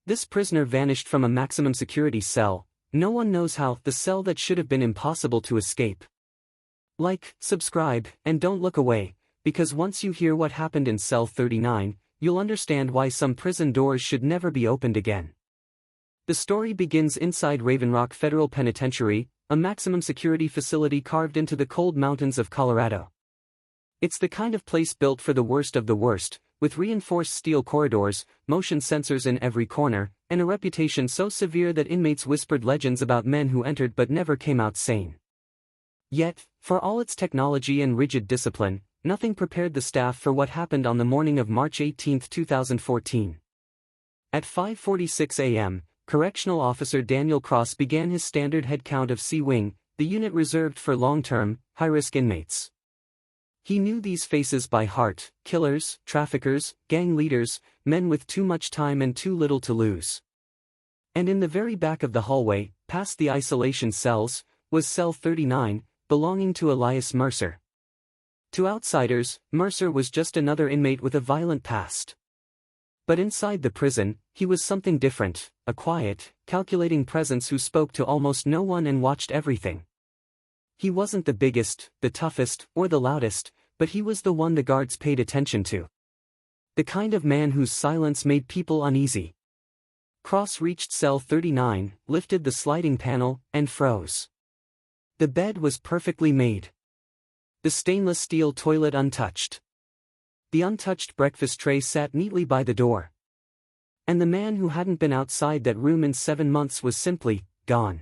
This prisoner vanished from a maximum security cell. No one knows how. The cell that should have been impossible to escape. Like, subscribe, and don't look away, because once you hear what happened in cell 39, you'll understand why some prison doors should never be opened again. The story begins inside RavenRock Federal Penitentiary, a maximum security facility carved into the cold mountains of Colorado. It's the kind of place built for the worst of the worst, with reinforced steel corridors, motion sensors in every corner, and a reputation so severe that inmates whispered legends about men who entered but never came out sane. Yet, for all its technology and rigid discipline, nothing prepared the staff for what happened on the morning of March 18, 2014. At 5:46 a.m., Correctional Officer Daniel Cross began his standard head count of C-Wing, the unit reserved for long-term, high-risk inmates. He knew these faces by heart: killers, traffickers, gang leaders, men with too much time and too little to lose. And in the very back of the hallway, past the isolation cells, was cell 39, belonging to Elias Mercer. To outsiders, Mercer was just another inmate with a violent past. But inside the prison, he was something different, a quiet, calculating presence who spoke to almost no one and watched everything. He wasn't the biggest, the toughest, or the loudest, but he was the one the guards paid attention to. The kind of man whose silence made people uneasy. Cross reached cell 39, lifted the sliding panel, and froze. The bed was perfectly made. The stainless steel toilet untouched. The untouched breakfast tray sat neatly by the door. And the man who hadn't been outside that room in 7 months was simply gone.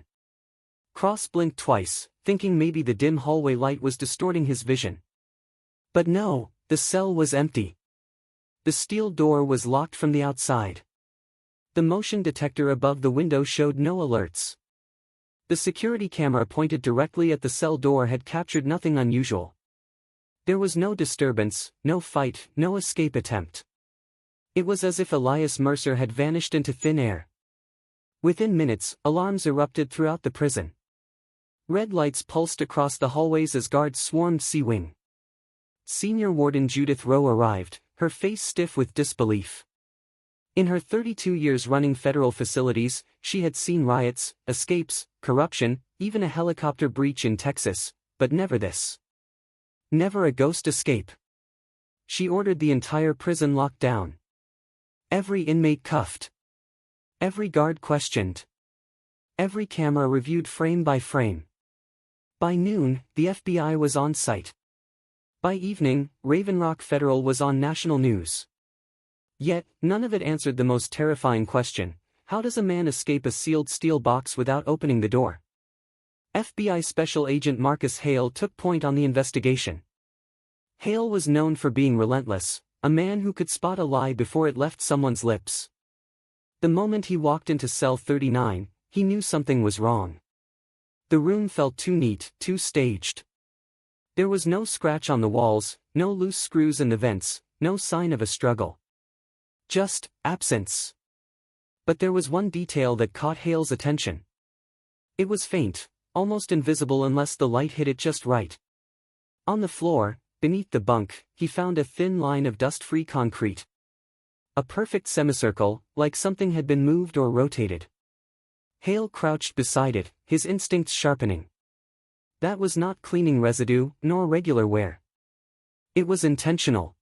Cross blinked twice, thinking maybe the dim hallway light was distorting his vision. But no, the cell was empty. The steel door was locked from the outside. The motion detector above the window showed no alerts. The security camera pointed directly at the cell door had captured nothing unusual. There was no disturbance, no fight, no escape attempt. It was as if Elias Mercer had vanished into thin air. Within minutes, alarms erupted throughout the prison. Red lights pulsed across the hallways as guards swarmed C-Wing. Senior Warden Judith Rowe arrived, her face stiff with disbelief. In her 32 years running federal facilities, she had seen riots, escapes, corruption, even a helicopter breach in Texas, but never this. Never a ghost escape. She ordered the entire prison locked down. Every inmate cuffed. Every guard questioned. Every camera reviewed frame by frame. By noon, the FBI was on site. By evening, RavenRock Federal was on national news. Yet, none of it answered the most terrifying question: how does a man escape a sealed steel box without opening the door? FBI Special Agent Marcus Hale took point on the investigation. Hale was known for being relentless, a man who could spot a lie before it left someone's lips. The moment he walked into cell 39, he knew something was wrong. The room felt too neat, too staged. There was no scratch on the walls, no loose screws in the vents, no sign of a struggle. Just absence. But there was one detail that caught Hale's attention. It was faint, almost invisible unless the light hit it just right. On the floor, beneath the bunk, he found a thin line of dust-free concrete. A perfect semicircle, like something had been moved or rotated. Hale crouched beside it, his instincts sharpening. That was not cleaning residue, nor regular wear. It was intentional.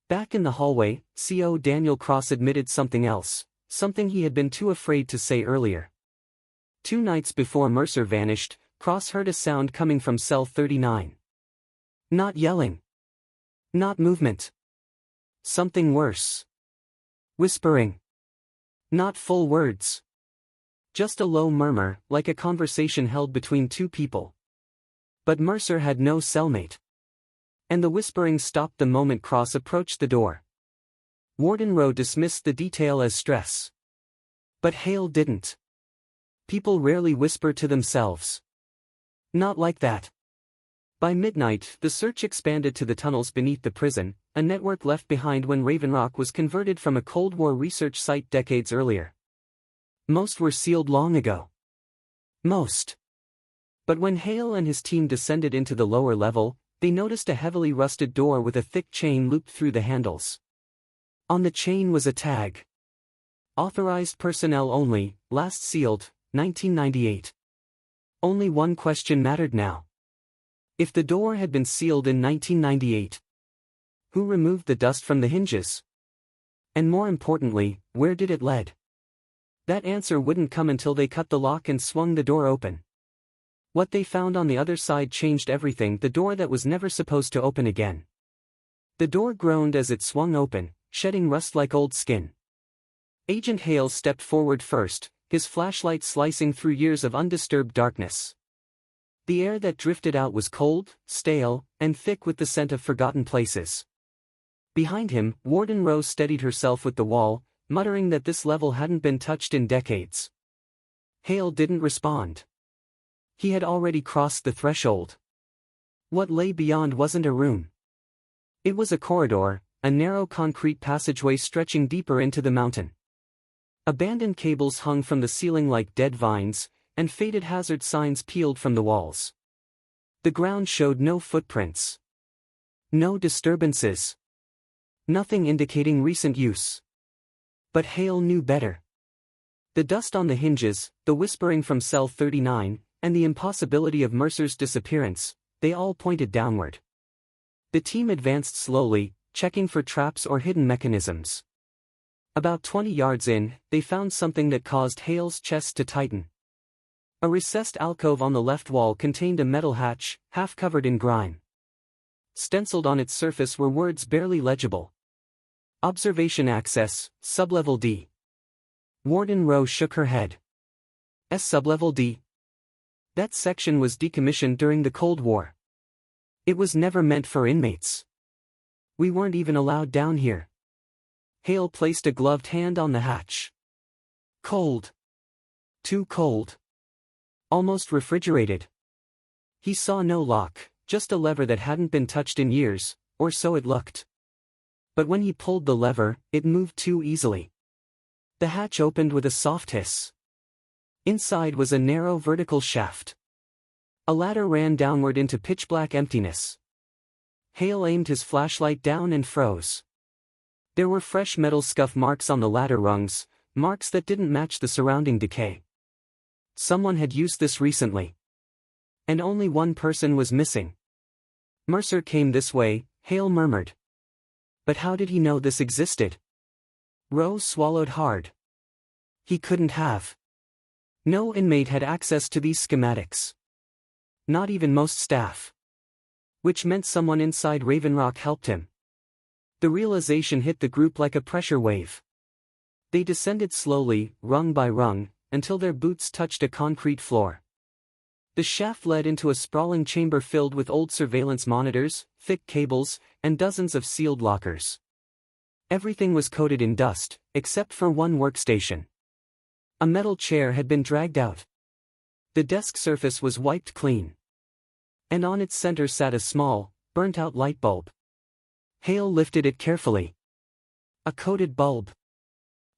Back in the hallway, CO Daniel Cross admitted something else, something he had been too afraid to say earlier. 2 nights before Mercer vanished, Cross heard a sound coming from cell 39. Not yelling. Not movement. Something worse. Whispering. Not full words. Just a low murmur, like a conversation held between 2 people. But Mercer had no cellmate. And the whispering stopped the moment Cross approached the door. Warden Rowe dismissed the detail as stress. But Hale didn't. People rarely whisper to themselves. Not like that. By midnight, the search expanded to the tunnels beneath the prison, a network left behind when RavenRock was converted from a Cold War research site decades earlier. Most were sealed long ago. Most. But when Hale and his team descended into the lower level, they noticed a heavily rusted door with a thick chain looped through the handles. On the chain was a tag. Authorized personnel only, last sealed, 1998. Only one question mattered now. If the door had been sealed in 1998, who removed the dust from the hinges? And more importantly, where did it lead? That answer wouldn't come until they cut the lock and swung the door open. What they found on the other side changed everything, the door that was never supposed to open again. The door groaned as it swung open, shedding rust like old skin. Agent Hale stepped forward first, his flashlight slicing through years of undisturbed darkness. The air that drifted out was cold, stale, and thick with the scent of forgotten places. Behind him, Warden Rose steadied herself with the wall, muttering that this level hadn't been touched in decades. Hale didn't respond. He had already crossed the threshold. What lay beyond wasn't a room. It was a corridor, a narrow concrete passageway stretching deeper into the mountain. Abandoned cables hung from the ceiling like dead vines, and faded hazard signs peeled from the walls. The ground showed no footprints. No disturbances. Nothing indicating recent use. But Hale knew better. The dust on the hinges, the whispering from cell 39, and the impossibility of Mercer's disappearance, they all pointed downward. The team advanced slowly, checking for traps or hidden mechanisms. About 20 yards in, they found something that caused Hale's chest to tighten. A recessed alcove on the left wall contained a metal hatch, half covered in grime. Stenciled on its surface were words barely legible. Observation access, sublevel D. Warden Rowe shook her head. Sublevel D? That section was decommissioned during the Cold War. It was never meant for inmates. We weren't even allowed down here. Hale placed a gloved hand on the hatch. Cold. Too cold. Almost refrigerated. He saw no lock, just a lever that hadn't been touched in years, or so it looked. But when he pulled the lever, it moved too easily. The hatch opened with a soft hiss. Inside was a narrow vertical shaft. A ladder ran downward into pitch-black emptiness. Hale aimed his flashlight down and froze. There were fresh metal scuff marks on the ladder rungs, marks that didn't match the surrounding decay. Someone had used this recently. And only one person was missing. Mercer came this way, Hale murmured. But how did he know this existed? Rose swallowed hard. He couldn't have. No inmate had access to these schematics. Not even most staff. Which meant someone inside RavenRock helped him. The realization hit the group like a pressure wave. They descended slowly, rung by rung, until their boots touched a concrete floor. The shaft led into a sprawling chamber filled with old surveillance monitors, thick cables, and dozens of sealed lockers. Everything was coated in dust, except for one workstation. A metal chair had been dragged out. The desk surface was wiped clean. And on its center sat a small, burnt-out light bulb. Hale lifted it carefully. A coated bulb.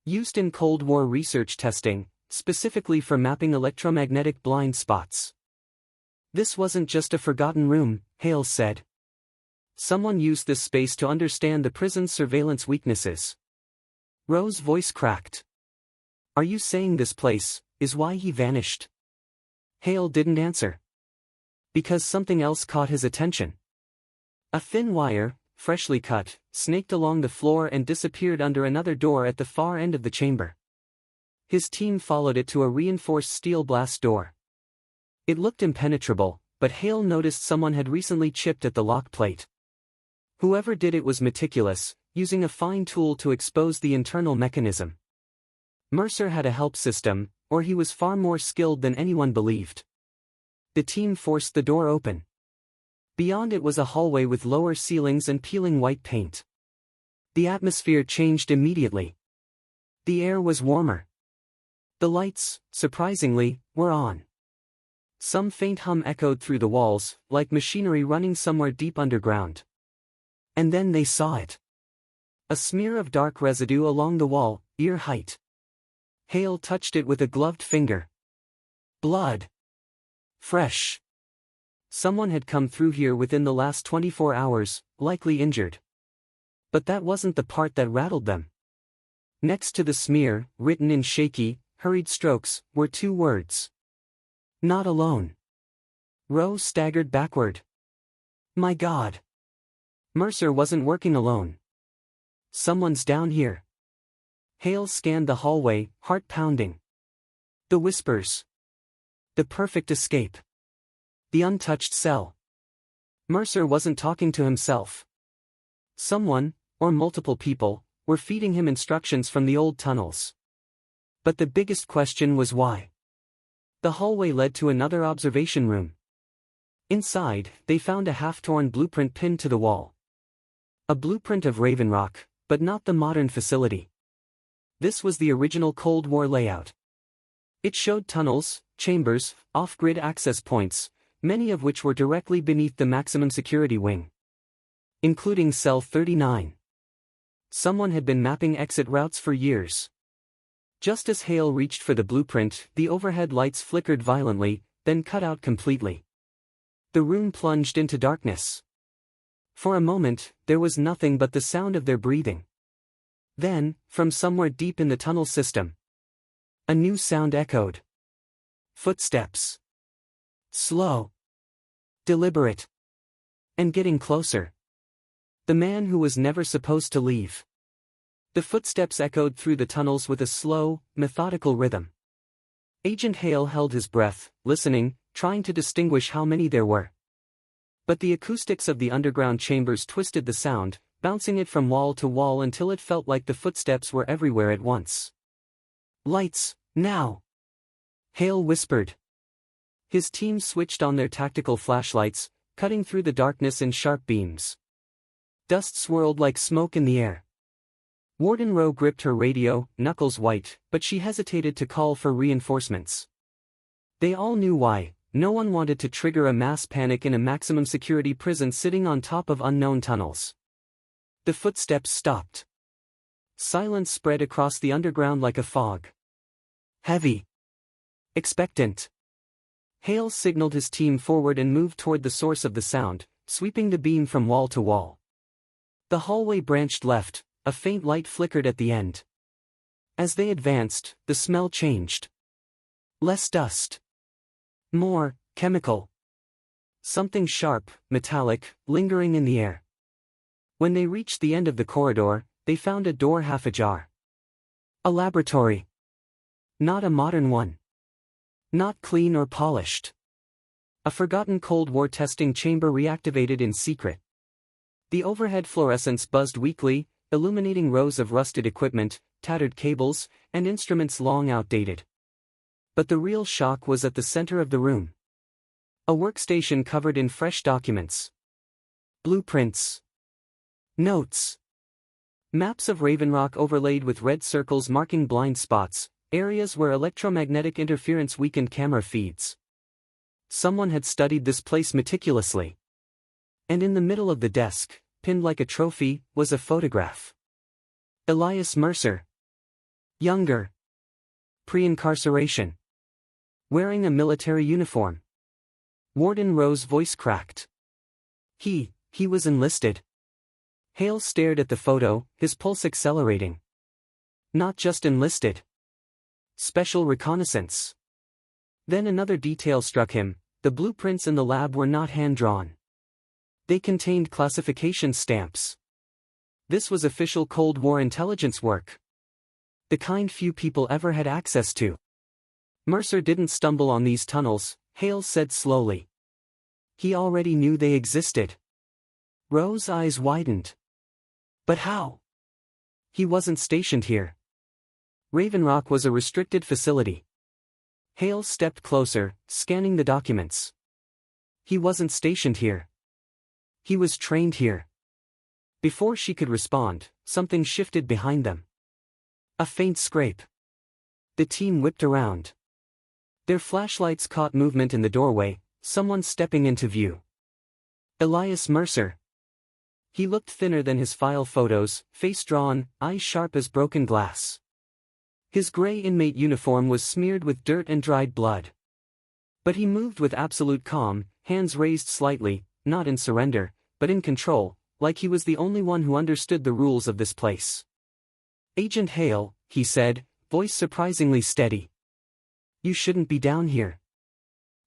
Used in Cold War research testing, specifically for mapping electromagnetic blind spots. This wasn't just a forgotten room, Hale said. Someone used this space to understand the prison's surveillance weaknesses. Rose's voice cracked. Are you saying this place is why he vanished? Hale didn't answer. Because something else caught his attention. A thin wire, freshly cut, snaked along the floor and disappeared under another door at the far end of the chamber. His team followed it to a reinforced steel blast door. It looked impenetrable, but Hale noticed someone had recently chipped at the lock plate. Whoever did it was meticulous, using a fine tool to expose the internal mechanism. Mercer had a help system, or he was far more skilled than anyone believed. The team forced the door open. Beyond it was a hallway with lower ceilings and peeling white paint. The atmosphere changed immediately. The air was warmer. The lights, surprisingly, were on. Some faint hum echoed through the walls, like machinery running somewhere deep underground. And then they saw it. A smear of dark residue along the wall, ear height. Hale touched it with a gloved finger. Blood. Fresh. Someone had come through here within the last 24 hours, likely injured. But that wasn't the part that rattled them. Next to the smear, written in shaky, hurried strokes, were 2 words. Not alone. Rose staggered backward. My God. Mercer wasn't working alone. Someone's down here. Hale scanned the hallway, heart pounding. The whispers. The perfect escape. The untouched cell. Mercer wasn't talking to himself. Someone, or multiple people, were feeding him instructions from the old tunnels. But the biggest question was why. The hallway led to another observation room. Inside, they found a half-torn blueprint pinned to the wall. A blueprint of RavenRock, but not the modern facility. This was the original Cold War layout. It showed tunnels, chambers, off-grid access points, many of which were directly beneath the maximum security wing. Including Cell 39. Someone had been mapping exit routes for years. Just as Hale reached for the blueprint, the overhead lights flickered violently, then cut out completely. The room plunged into darkness. For a moment, there was nothing but the sound of their breathing. Then, from somewhere deep in the tunnel system, a new sound echoed. Footsteps. Slow. Deliberate. And getting closer. The man who was never supposed to leave. The footsteps echoed through the tunnels with a slow, methodical rhythm. Agent Hale held his breath, listening, trying to distinguish how many there were. But the acoustics of the underground chambers twisted the sound, bouncing it from wall to wall until it felt like the footsteps were everywhere at once. Lights, now! Hale whispered. His team switched on their tactical flashlights, cutting through the darkness in sharp beams. Dust swirled like smoke in the air. Warden Rowe gripped her radio, knuckles white, but she hesitated to call for reinforcements. They all knew why. No one wanted to trigger a mass panic in a maximum security prison sitting on top of unknown tunnels. The footsteps stopped. Silence spread across the underground like a fog. Heavy. Expectant. Hale signaled his team forward and moved toward the source of the sound, sweeping the beam from wall to wall. The hallway branched left, a faint light flickered at the end. As they advanced, the smell changed. Less dust. More, chemical. Something sharp, metallic, lingering in the air. When they reached the end of the corridor, they found a door half ajar. A laboratory. Not a modern one. Not clean or polished. A forgotten Cold War testing chamber reactivated in secret. The overhead fluorescents buzzed weakly, illuminating rows of rusted equipment, tattered cables, and instruments long outdated. But the real shock was at the center of the room. A workstation covered in fresh documents. Blueprints. Notes. Maps of RavenRock overlaid with red circles marking blind spots, areas where electromagnetic interference weakened camera feeds. Someone had studied this place meticulously. And in the middle of the desk, pinned like a trophy, was a photograph. Elias Mercer. Younger. Pre-incarceration. Wearing a military uniform. Warden Rowe's voice cracked. He was enlisted. Hale stared at the photo, his pulse accelerating. Not just enlisted. Special reconnaissance. Then another detail struck him: the blueprints in the lab were not hand-drawn. They contained classification stamps. This was official Cold War intelligence work. The kind few people ever had access to. Mercer didn't stumble on these tunnels, Hale said slowly. He already knew they existed. Rowe's eyes widened. But how? He wasn't stationed here. RavenRock was a restricted facility. Hale stepped closer, scanning the documents. He wasn't stationed here. He was trained here. Before she could respond, something shifted behind them. A faint scrape. The team whipped around. Their flashlights caught movement in the doorway, someone stepping into view. Elias Mercer. He looked thinner than his file photos, face drawn, eyes sharp as broken glass. His gray inmate uniform was smeared with dirt and dried blood. But he moved with absolute calm, hands raised slightly, not in surrender, but in control, like he was the only one who understood the rules of this place. Agent Hale, he said, voice surprisingly steady. You shouldn't be down here.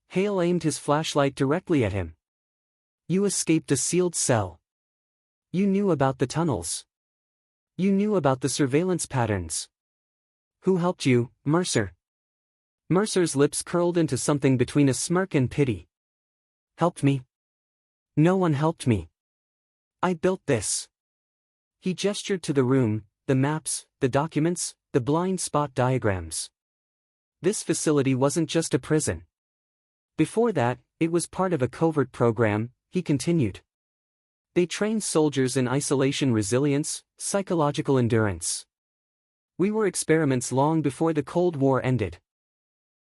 Hale aimed his flashlight directly at him. You escaped a sealed cell. You knew about the tunnels. You knew about the surveillance patterns. Who helped you, Mercer? Mercer's lips curled into something between a smirk and pity. Helped me? No one helped me. I built this. He gestured to the room, the maps, the documents, the blind spot diagrams. This facility wasn't just a prison. Before that, it was part of a covert program, he continued. They trained soldiers in isolation resilience, psychological endurance. We were experiments long before the Cold War ended.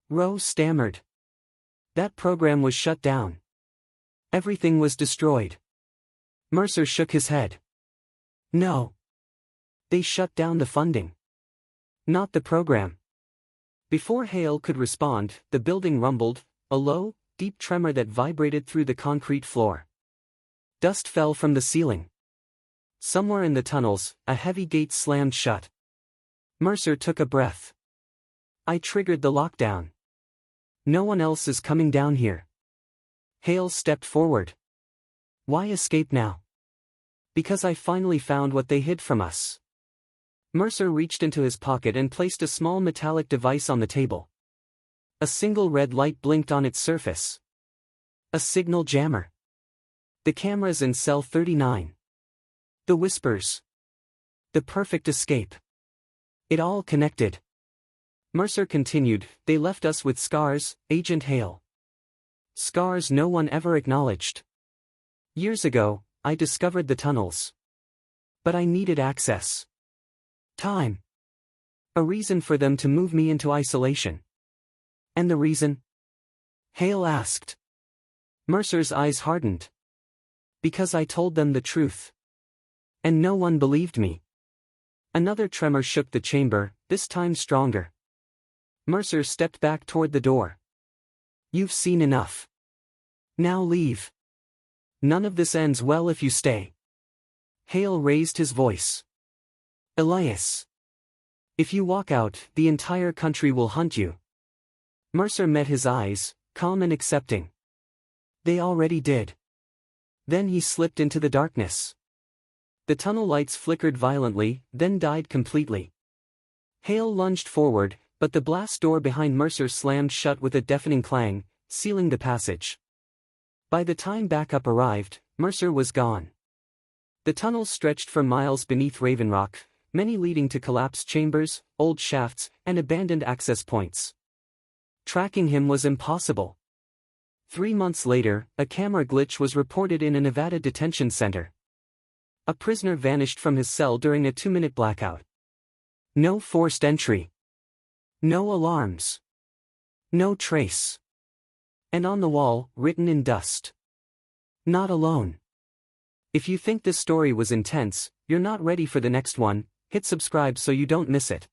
Rowe stammered. That program was shut down. Everything was destroyed. Mercer shook his head. No. They shut down the funding. Not the program. Before Hale could respond, the building rumbled, a low, deep tremor that vibrated through the concrete floor. Dust fell from the ceiling. Somewhere in the tunnels, a heavy gate slammed shut. Mercer took a breath. I triggered the lockdown. No one else is coming down here. Hale stepped forward. Why escape now? Because I finally found what they hid from us. Mercer reached into his pocket and placed a small metallic device on the table. A single red light blinked on its surface. A signal jammer. The cameras in cell 39. The whispers. The perfect escape. It all connected. Mercer continued, they left us with scars, Agent Hale. Scars no one ever acknowledged. Years ago, I discovered the tunnels. But I needed access. Time. A reason for them to move me into isolation. And the reason? Hale asked. Mercer's eyes hardened. Because I told them the truth. And no one believed me. Another tremor shook the chamber, this time stronger. Mercer stepped back toward the door. You've seen enough. Now leave. None of this ends well if you stay. Hale raised his voice. Elias. If you walk out, the entire country will hunt you. Mercer met his eyes, calm and accepting. They already did. Then he slipped into the darkness. The tunnel lights flickered violently, then died completely. Hale lunged forward, but the blast door behind Mercer slammed shut with a deafening clang, sealing the passage. By the time backup arrived, Mercer was gone. The tunnels stretched for miles beneath RavenRock, many leading to collapsed chambers, old shafts, and abandoned access points. Tracking him was impossible. 3 months later, a camera glitch was reported in a Nevada detention center. A prisoner vanished from his cell during a 2-minute blackout. No forced entry. No alarms. No trace. And on the wall, written in dust. Not alone. If you think this story was intense, you're not ready for the next one, hit subscribe so you don't miss it.